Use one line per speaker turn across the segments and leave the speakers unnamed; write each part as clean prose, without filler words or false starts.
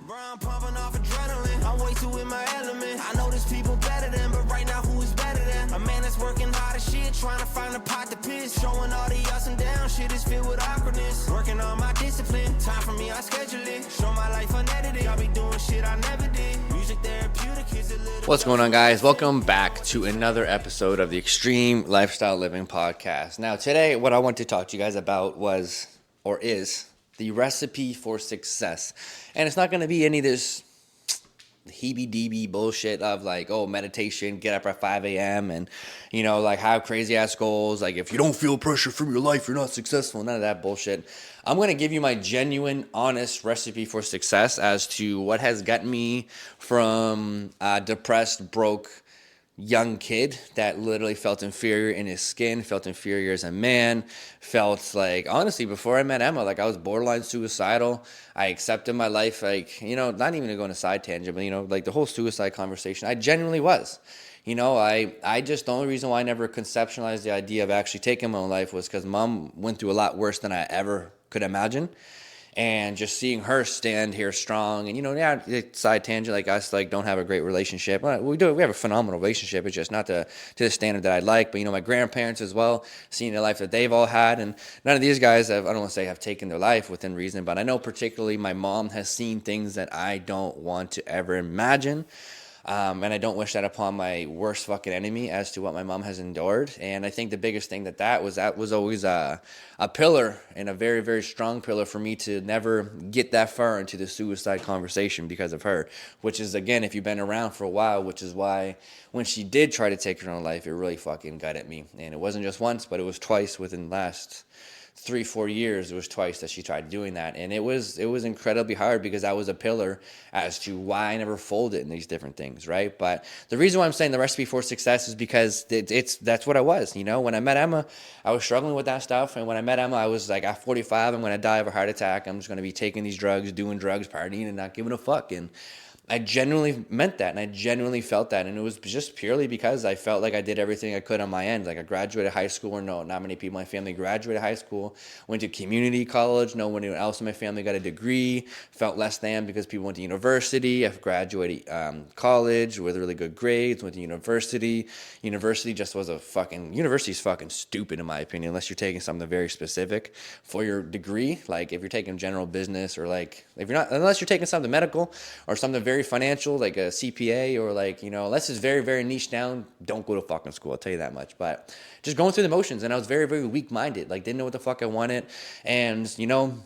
Bro, I'm pumping off adrenaline. I'm way too in my element. I know there's people better than, but right now who is better than? A man that's working hard as shit, trying to find a pot to piss. Showing all the ups and downs, shit is filled with awkwardness. Working on my discipline, time for me, I schedule it. Show my life unedited, I'll be doing shit I never did. Music therapeutic is a little...
What's going on, guys? Welcome back to another episode of the Extreme Lifestyle Living Podcast. Now, today, what I want to talk to you guys about is the recipe for success. And it's not going to be any of this heebie-deebie bullshit of like, oh, meditation, get up at 5 a.m. and, you know, like have crazy-ass goals. Like, if you don't feel pressure from your life, you're not successful. None of that bullshit. I'm going to give you my genuine, honest recipe for success as to what has gotten me from depressed, broke, young kid that literally felt inferior in his skin, felt inferior as a man, felt like, honestly, before I met Emma, like I was borderline suicidal. I accepted my life, like, you know, not even to go on a side tangent, but, you know, like the whole suicide conversation, I genuinely was. You know, I just, the only reason why I never conceptualized the idea of actually taking my own life was because Mom went through a lot worse than I ever could imagine. And just seeing her stand here strong, and, you know, yeah, side tangent, like us, like don't have a great relationship. We have a phenomenal relationship. It's just not to the standard that I'd like. But, you know, my grandparents as well, seeing the life that they've all had, and none of these guys I don't want to say have taken their life within reason, but I know particularly my mom has seen things that I don't want to ever imagine. And I don't wish that upon my worst fucking enemy as to what my mom has endured. And I think the biggest thing that was always a pillar, and a very, very strong pillar for me to never get that far into the suicide conversation because of her, which is, again, if you've been around for a while, which is why when she did try to take her own life, it really fucking got at me. And it wasn't just once, but it was twice within the last 3-4 years. It was twice that she tried doing that, and it was incredibly hard because that was a pillar as to why I never folded in these different things, right? But the reason why I'm saying the recipe for success is because that's what I was. You know, when I met Emma, I was struggling with that stuff, and when I met Emma, I was like, at 45, I'm going to die of a heart attack. I'm just going to be taking these drugs, doing drugs, partying, and not giving a fuck. And I genuinely meant that, and I genuinely felt that, and it was just purely because I felt like I did everything I could on my end. Like, I graduated high school, or no, not many people in my family graduated high school, went to community college, no one else in my family got a degree, felt less than because people went to university. I graduated college with really good grades, went to university. University just was university's fucking stupid in my opinion, unless you're taking something very specific for your degree. Like, if you're taking general business, or like, unless you're taking something medical or something very financial, like a CPA, or like, you know, unless it's very, very niche down, don't go to fucking school, I'll tell you that much. But just going through the motions, and I was very, very weak-minded, like didn't know what the fuck I wanted. And, you know,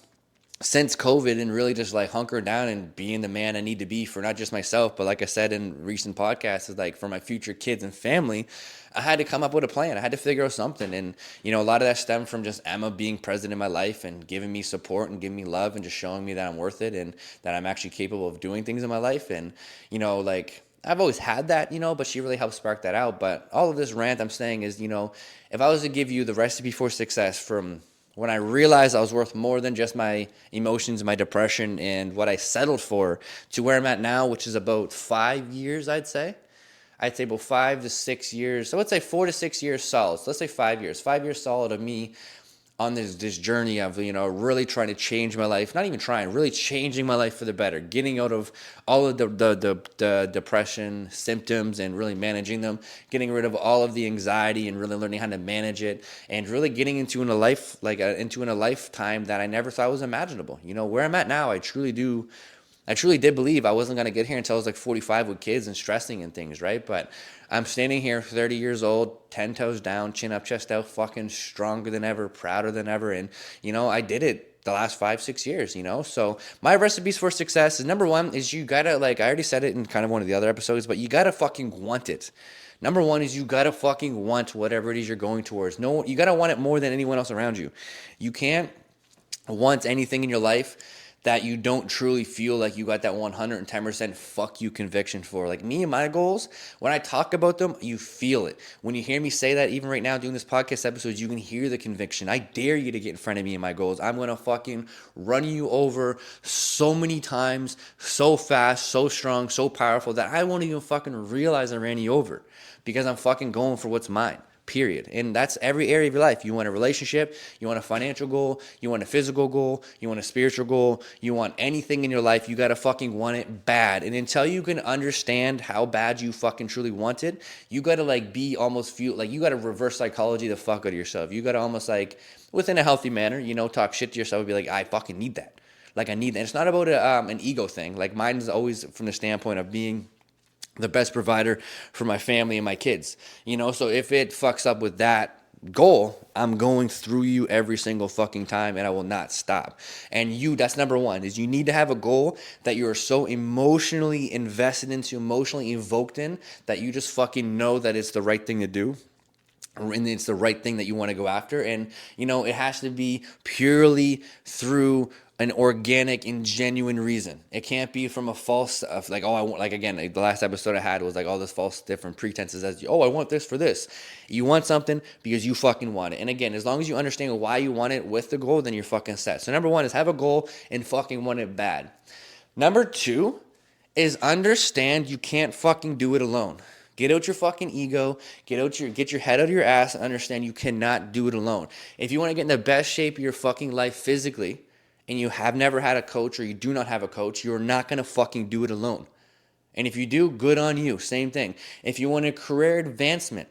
since COVID, and really just like hunkering down and being the man I need to be for not just myself, but like I said in recent podcasts, is like for my future kids and family, I had to come up with a plan. I had to figure out something. And, you know, a lot of that stemmed from just Emma being present in my life and giving me support and giving me love and just showing me that I'm worth it and that I'm actually capable of doing things in my life. And, you know, like, I've always had that, you know, but she really helped spark that out. But all of this rant I'm saying is, you know, if I was to give you the recipe for success from when I realized I was worth more than just my emotions, my depression, and what I settled for, to where I'm at now, which is about 5 years, I'd say about 5 to 6 years. So let's say 4 to 6 years solid. So let's say 5 years. 5 years solid of me on this journey of, you know, really trying to change my life. Not even trying, really changing my life for the better. Getting out of all of the depression symptoms and really managing them. Getting rid of all of the anxiety and really learning how to manage it. And really getting into a lifetime that I never thought was imaginable. You know, where I'm at now, I truly did believe I wasn't going to get here until I was like 45 with kids and stressing and things, right? But I'm standing here 30 years old, 10 toes down, chin up, chest out, fucking stronger than ever, prouder than ever. And, you know, I did it the last 5-6 years, you know? So my recipes for success is, number one is you got to, like, I already said it in kind of one of the other episodes, but you got to fucking want it. Number one is you got to fucking want whatever it is you're going towards. No, you got to want it more than anyone else around you. You can't want anything in your life that you don't truly feel like you got that 110% fuck you conviction for. Like me and my goals, when I talk about them, you feel it. When you hear me say that, even right now doing this podcast episode, you can hear the conviction. I dare you to get in front of me and my goals. I'm going to fucking run you over so many times, so fast, so strong, so powerful that I won't even fucking realize I ran you over because I'm fucking going for what's mine. period. And that's every area of your life. You want a relationship, you want a financial goal, you want a physical goal, you want a spiritual goal, you want anything in your life, you gotta fucking want it bad. And until you can understand how bad you fucking truly want it, you gotta like be almost feel like you gotta reverse psychology the fuck out of yourself. You gotta almost like, within a healthy manner, talk shit to yourself and be like, I fucking need that. Like I need that. And it's not about an ego thing. Like mine is always from the standpoint of being the best provider for my family and my kids, so if it fucks up with that goal, I'm going through you every single fucking time and I will not stop. And that's number one, is you need to have a goal that you are so emotionally invested into, emotionally invoked in, that you just fucking know that it's the right thing to do. And it's the right thing that you want to go after. And, it has to be purely through an organic and genuine reason. It can't be from a false, like, I want, like, again, the last episode I had was like all this false different pretenses as, I want this for this. You want something because you fucking want it. And again, as long as you understand why you want it with the goal, then you're fucking set. So number one is have a goal and fucking want it bad. Number two is understand you can't fucking do it alone. Get out your fucking ego, get your head out of your ass and understand you cannot do it alone. If you want to get in the best shape of your fucking life physically, and you have never had a coach or you do not have a coach, you're not going to fucking do it alone. And if you do, good on you. Same thing. If you want a career advancement,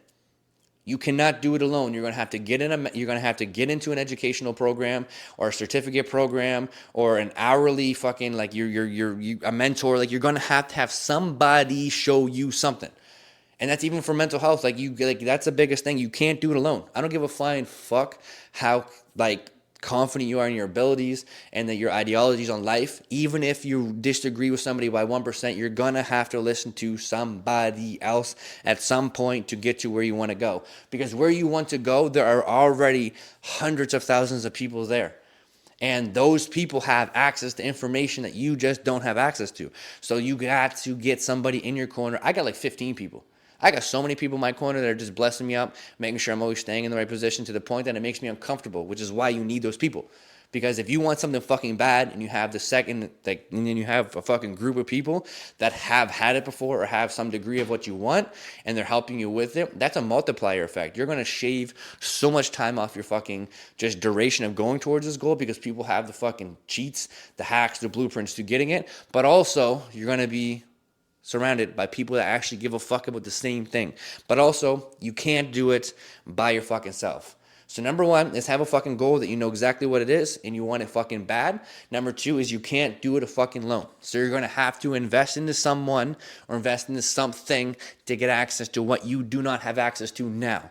you cannot do it alone. You're going to have to get into an educational program or a certificate program or an hourly fucking like you're a mentor. Like you're going to have somebody show you something. And that's even for mental health. Like that's the biggest thing. You can't do it alone. I don't give a flying fuck how confident you are in your abilities and that your ideologies on life. Even if you disagree with somebody by 1%, you're gonna have to listen to somebody else at some point to get to where you want to go. Because where you want to go, there are already hundreds of thousands of people there. And those people have access to information that you just don't have access to. So you got to get somebody in your corner. I got like 15 people. I got so many people in my corner that are just blessing me up, making sure I'm always staying in the right position to the point that it makes me uncomfortable, which is why you need those people. Because if you want something fucking bad and you have and then you have a fucking group of people that have had it before or have some degree of what you want and they're helping you with it, that's a multiplier effect. You're going to shave so much time off your fucking just duration of going towards this goal because people have the fucking cheats, the hacks, the blueprints to getting it. But also you're going to be surrounded by people that actually give a fuck about the same thing. But also, you can't do it by your fucking self. So number one is have a fucking goal that you know exactly what it is and you want it fucking bad. Number two is you can't do it a fucking alone. So you're going to have to invest into someone or invest into something to get access to what you do not have access to now.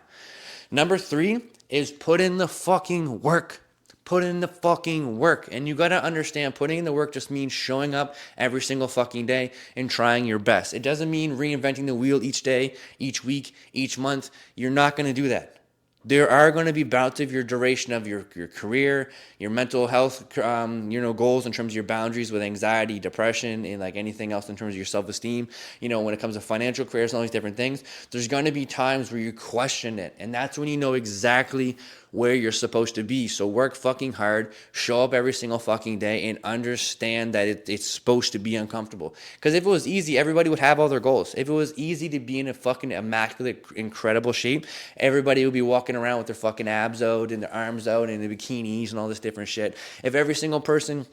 Number three is put in the fucking work. Put in the fucking work. And you got to understand putting in the work just means showing up every single fucking day and trying your best. It doesn't mean reinventing the wheel each day, each week, each month. You're not going to do that. There are going to be bouts of your duration of your career, your mental health, goals in terms of your boundaries with anxiety, depression, and like anything else in terms of your self-esteem. When it comes to financial careers and all these different things, there's going to be times where you question it. And that's when you know exactly where you're supposed to be. So work fucking hard, show up every single fucking day, and understand that it's supposed to be uncomfortable. Because if it was easy, everybody would have all their goals. If it was easy to be in a fucking immaculate, incredible shape, everybody would be walking around with their fucking abs out and their arms out and the bikinis and all this different shit. If every single person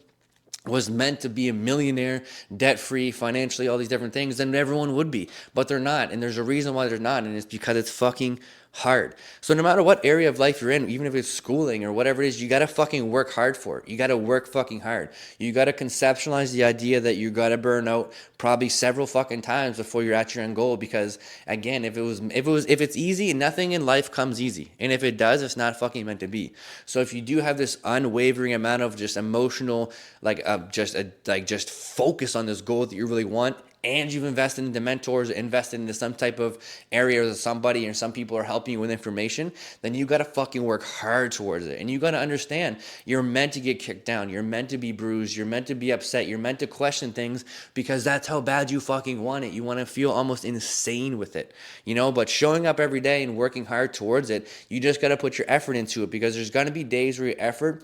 was meant to be a millionaire, debt-free, financially, all these different things, then everyone would be. But they're not, and there's a reason why they're not, and it's because it's fucking hard. So no matter what area of life you're in, even if it's schooling or whatever it is, you gotta fucking work hard for it. You gotta work fucking hard. You gotta conceptualize the idea that you gotta burn out probably several fucking times before you're at your end goal. Because again, if it's easy, nothing in life comes easy, and if it does, it's not fucking meant to be. So if you do have this unwavering amount of just emotional, just focus on this goal that you really want, and you've invested into mentors, invested into some type of area or somebody, and some people are helping you with information, then you got to fucking work hard towards it. And you got to understand you're meant to get kicked down. You're meant to be bruised. You're meant to be upset. You're meant to question things because that's how bad you fucking want it. You want to feel almost insane with it, but showing up every day and working hard towards it, you just got to put your effort into it, because there's going to be days where your effort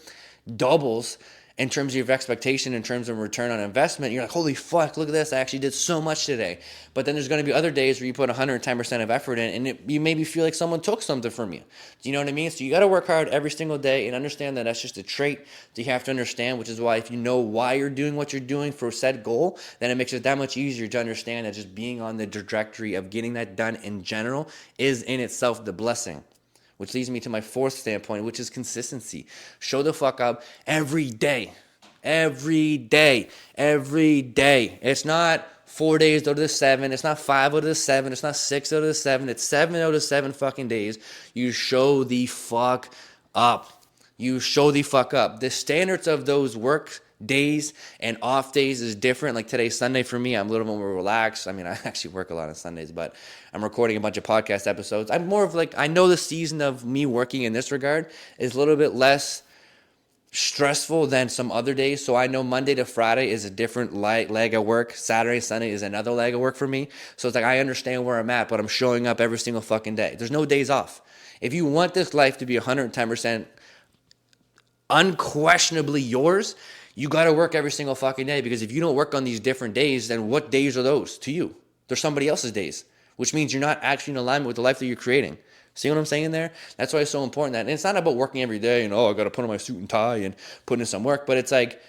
doubles in terms of your expectation, in terms of return on investment. You're like, holy fuck, look at this. I actually did so much today. But then there's going to be other days where you put 110% of effort in and you maybe feel like someone took something from you. Do you know what I mean? So you got to work hard every single day and understand that that's just a trait that you have to understand, which is why if you know why you're doing what you're doing for a set goal, then it makes it that much easier to understand that just being on the trajectory of getting that done in general is in itself the blessing. Which leads me to my fourth standpoint, which is consistency. Show the fuck up every day. Every day. Every day. It's not 4 days out of the 7. It's not 5 out of the 7. It's not 6 out of the 7. It's 7 out of 7 fucking days. You show the fuck up. You show the fuck up. The standards of those work days and off days is different. Like today's Sunday for me, I'm a little more relaxed. I mean, I actually work a lot on Sundays, but I'm recording a bunch of podcast episodes. I'm more of like, I know the season of me working in this regard is a little bit less stressful than some other days. So I know Monday to Friday is a different leg of work. Saturday, Sunday is another leg of work for me. So it's like, I understand where I'm at, but I'm showing up every single fucking day. There's no days off. If you want this life to be 110% unquestionably yours, you got to work every single fucking day, because if you don't work on these different days, then what days are those to you? They're somebody else's days, which means you're not actually in alignment with the life that you're creating. See what I'm saying there? That's why it's so important. And it's not about working every day and, I got to put on my suit and tie and put in some work. But it's like,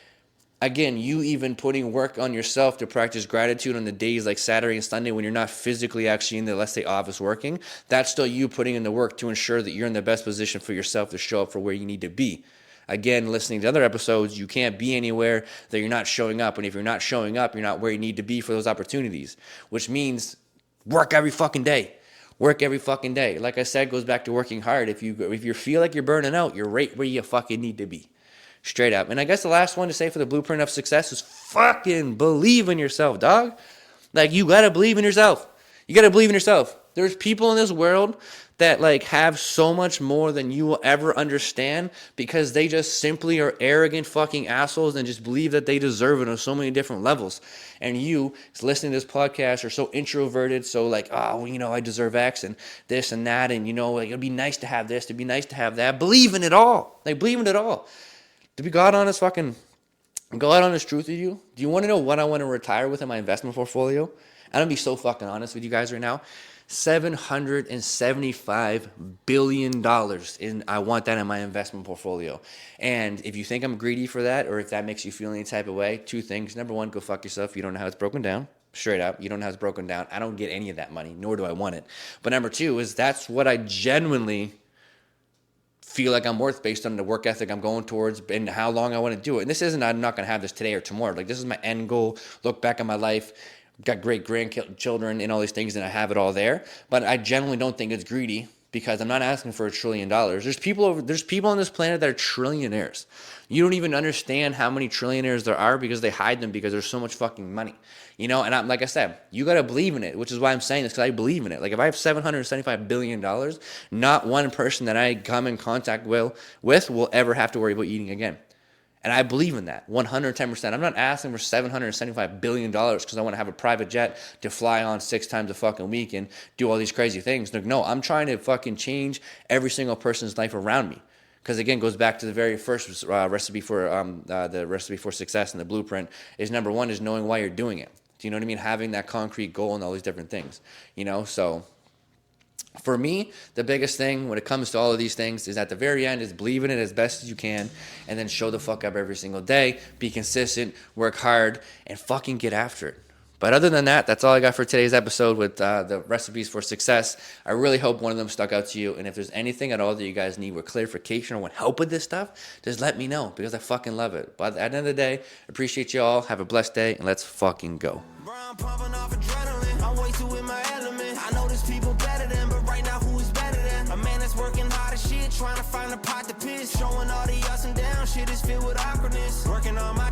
again, you even putting work on yourself to practice gratitude on the days like Saturday and Sunday when you're not physically actually in the, let's say, office working. That's still you putting in the work to ensure that you're in the best position for yourself to show up for where you need to be. Again, listening to other episodes, you can't be anywhere that you're not showing up. And if you're not showing up, you're not where you need to be for those opportunities, which means work every fucking day. Work every fucking day. Like I said, goes back to working hard. If you feel like you're burning out, you're right where you fucking need to be. Straight up. And I guess the last one to say for the blueprint of success is fucking believe in yourself, dog. Like, you gotta believe in yourself. You gotta believe in yourself. There's people in this world that like have so much more than you will ever understand, because they just simply are arrogant fucking assholes and just believe that they deserve it on so many different levels. And you listening to this podcast are so introverted, so like, I deserve X and this and that, and like, it'd be nice to have this, it'd be nice to have that. Believe in it all. Like, believe in it all. To be God honest truth with you, do you want to know what I want to retire with in my investment portfolio? I'm gonna be so fucking honest with you guys right now. $775 billion I want that in my investment portfolio. And if you think I'm greedy for that, or if that makes you feel any type of way, two things. Number one, go fuck yourself. You don't know how it's broken down. Straight up, you don't know how it's broken down. I don't get any of that money, nor do I want it. But number two is that's what I genuinely feel like I'm worth based on the work ethic I'm going towards and how long I want to do it. And this isn't, I'm not going to have this today or tomorrow. Like, this is my end goal. Look back at my life. Got great grandchildren and all these things, and I have it all there. But I generally don't think it's greedy, because I'm not asking for $1 trillion. There's people on this planet that are trillionaires. You don't even understand how many trillionaires there are, because they hide them because there's so much fucking money. And I'm, like I said, you got to believe in it, which is why I'm saying this, because I believe in it. Like, if I have $775 billion, not one person that I come in contact with will ever have to worry about eating again. And I believe in that 110%. I'm not asking for $775 billion because I want to have a private jet to fly on 6 times a fucking week and do all these crazy things. No, I'm trying to fucking change every single person's life around me. Because again, goes back to the very first recipe for the recipe for success and the blueprint is number one is knowing why you're doing it. Do you know what I mean? Having that concrete goal and all these different things. So for me, the biggest thing when it comes to all of these things is at the very end is believe in it as best as you can, and then show the fuck up every single day, be consistent, work hard, and fucking get after it. But other than that, that's all I got for today's episode with the recipes for success. I really hope one of them stuck out to you. And if there's anything at all that you guys need with clarification or want help with this stuff, just let me know, because I fucking love it. But at the end of the day, appreciate you all. Have a blessed day, and let's fucking go.
Brown pumping off adrenaline. I'm way too in my element. I know there's people better than, but right now who is better than? A man that's working hard as shit, trying to find a pot to piss. Showing all the ups and downs, shit is filled with awkwardness. Working on my